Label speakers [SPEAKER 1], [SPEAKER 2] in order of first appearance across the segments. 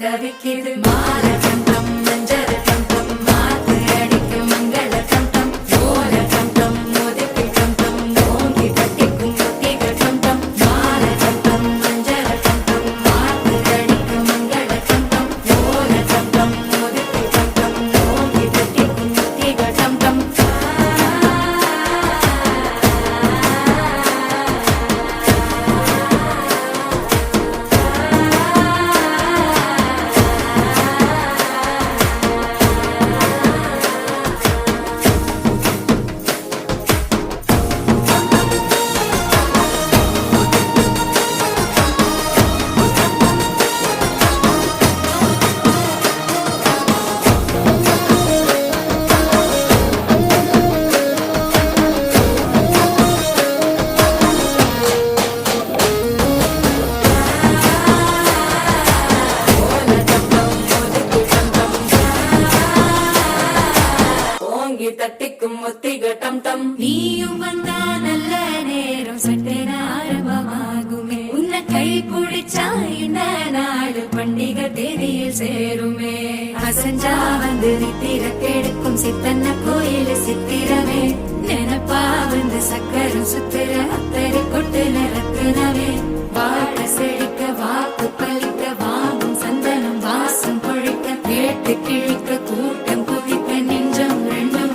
[SPEAKER 1] தவிக்கிது மால கண்டம் மஞ்சள் கண்டம் மாத்து அடிக்க மங்கள கண்டம் ஓல கண்டம் மோதிக்கு கண்டம் ஓங்கி பட்டிக்கும் முத்திக கண்டம் மால கண்டம் மஞ்சள் கண்டம் மாத்து அடிக்க மங்கள கண்டம் ஓல கண்டம் மோதிக்கு கண்டம் ஓங்கி பட்டிக்கும் முத்திக கண்டம் தட்டிக்கும் முத்திக டம் டம் நீயும் வந்தா நல்ல நேரம் சட்டென ஆரம்பமாகுமே உன்னை கை பிடிச்சா இந்த நாடு பண்டிகை தேதியில் சேருமே அசஞ்சா வந்து நித்திர கெடுக்கும் சித்தன்ன கோயில் சித்திரமே நினப்பா வந்து சக்கரம் சுத்திர அத்தரு கொட்டுல ரத்தினவே வாழ செழிக்க வாக்கு பலிக்க வாங்கும் சந்தனம் வாசம் பொழிக்க கேட்டு கிழிக்க கூட்டம் குதிக்க நெஞ்சம் ரெண்டும்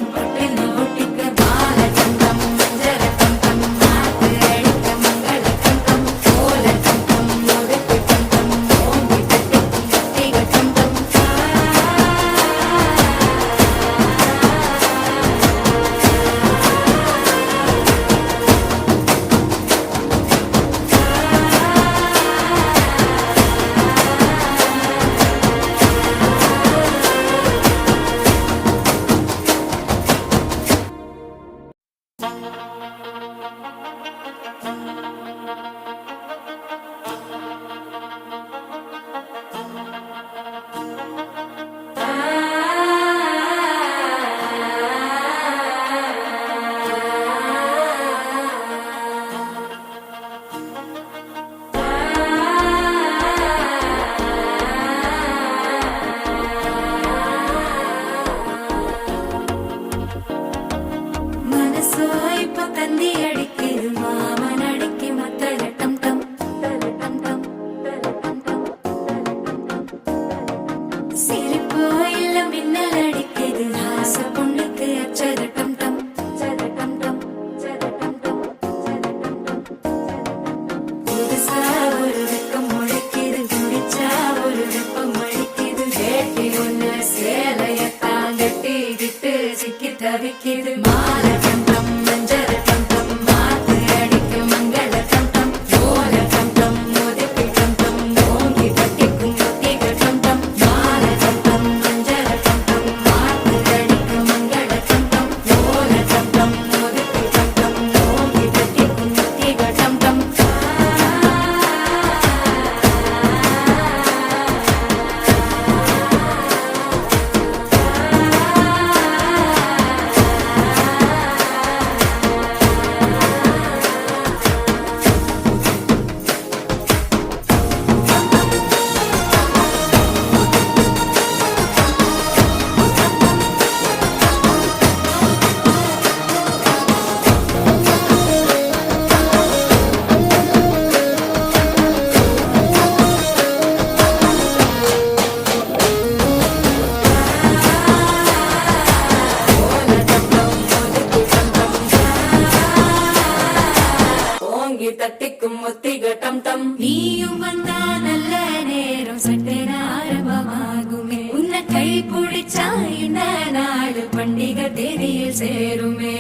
[SPEAKER 1] தவிக்கிது மால கண்டம் மஞ்சள் கண்டம் மாத்து அடிக்க மங்கள கண்டம் ஓல கண்டம் மோதிக்கு கண்டம் ஓங்கி பட்டிக்கும் முத்திக கண்டம் மால கண்டம் மஞ்சள் கண்டம் மாத்து அடிக்க மங்கள கண்டம் ஓல கண்டம் மோதிக்கு கண்டம் ஓங்கி பட்டிக்கும் முத்திக கண்டம் கை பிடிச்சா இந்த நாடு பண்டிகை தேதியில் சேருமே.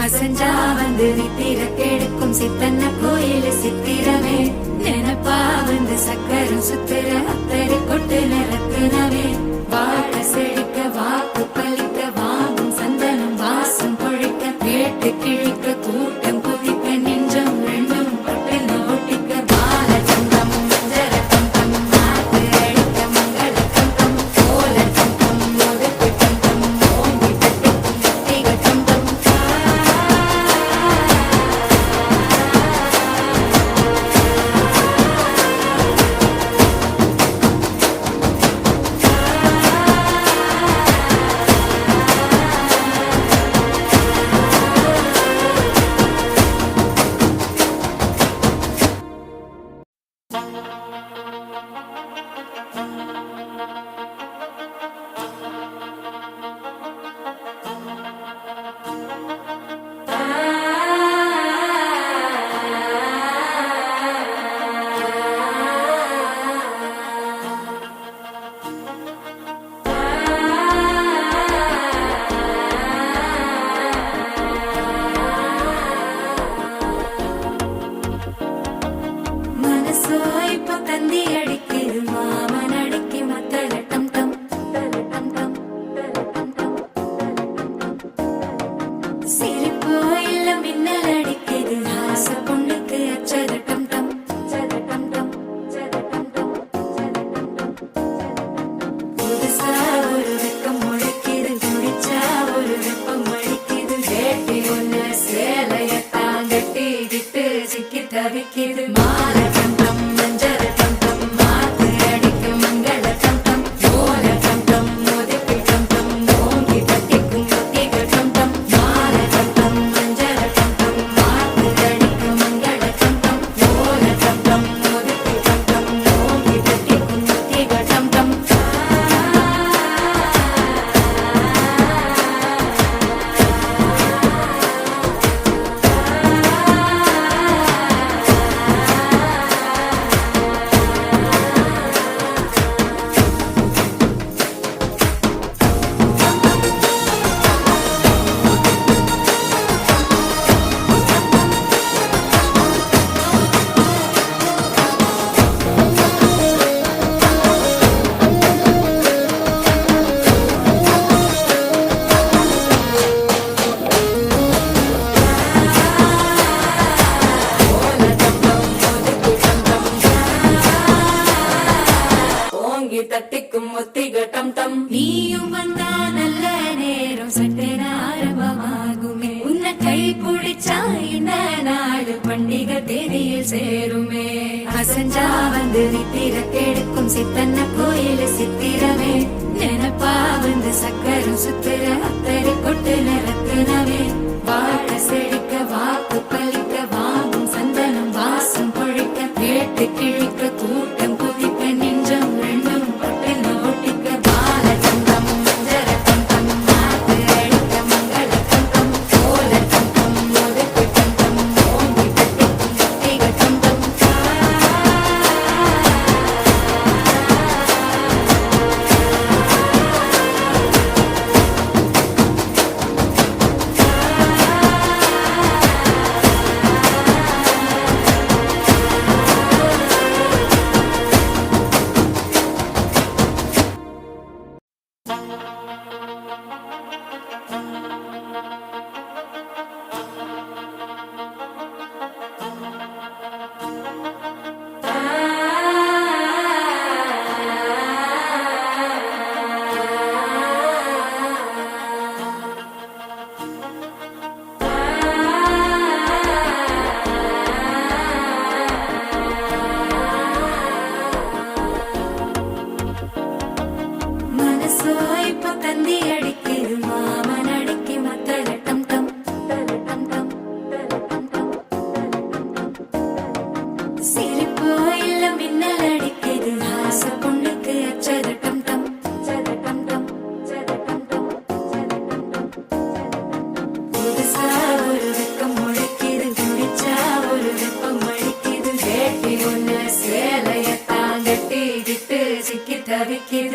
[SPEAKER 1] அசஞ்சா வந்து நித்திர கெடுக்கும் சித்தன்ன கோயில் சித்திரமே. நினப்பா வந்து சக்கரம் சுத்திர அத்தரு கொட்டு நிறத்துனவே. வாழ செழிக்க வாக்கு பலிக்க வாங்கும் சந்தனம் வாசம் பொழிக்க கேட்டு கிழிக்க கூட்டம் குதிக்க நெஞ்சம் ரெண்டும் பட்டின ஒட்டிக்க பால சந்தம் மஞ்சர தந்தம் நாட்டு அழிக்க மங்கள தந்தம் கோல தந்தம் ஒதுக்கு தந்தம் ஓங்கி தட்டிக்கும் முத்திக தந்தம். மனசோ இப்ப தந்தி அடிக்குது மாமன் அடிக்கு மத்தள டம் டம் டம் டம் டம் டம். சிரிப்போ இல்ல மின்னல் அடிக்குது ஆசை பொண்ணுக்கு அச்சத டம் டம் டம் டம் டம் டம். புதுசா ஒரு வெக்கம் முளைக்குது குடிச்சா ஒரு வெப்பம் அடிக்குது. வேட்டி ஒண்ணு சேலையத்தான் கட்டிக்கிட்டு சிக்கி தவிக்குது. மாலை தந்தம் மஞ்சர தந்தம் மாத்து அடிக்க மங்கள தந்தம் கோல தந்தம் ஒதுக்கு தந்தம் ஓங்கி தட்டிக்கும் முத்திக தந்தம். மாலை தந்தம் மஞ்சர தந்தம் மாத்து அடிக்க மங்கள தந்தம் கோல தந்தம் ஒதுக்கு தந்தம் ஓங்கி தட்டிக்கும் முத்திக தந்தம். ஓங்கி தட்டிக்கும் முத்திக டம் டம். நீயும் வந்தா நல்ல நேரம் சட்டென ஆரம்பமாகுமே. உன்னை கை பிடிச்சா இந்த நாடு பண்டிகை தேதியில் சேருமே. அசஞ்சா வந்து நித்திர கெடுக்கும் சித்தன்ன கோயில் சித்திரமே. நினப்பா வந்து சக்கரம் சுத்திர அத்தரு கொட்டு நிறத்துனவே. வாழ செழிக்க வாக்கு பலிக்க வாங்கும் சந்தனம் வாசம் பொழிக்க கேட்டு கிழிக்க கூட்டம் குதிக்க நெஞ்சம் ரெண்டும் பட்டின ஒட்டிக்க பால சந்தம் மஞ்சர தந்தம் நாட்டு அழிக்க மங்கள தந்தம் கோல தந்தம் ஒதுக்கு தந்தம் ஓங்கி தட்டிக்கும் முத்திக தந்தம். தவிக்கிது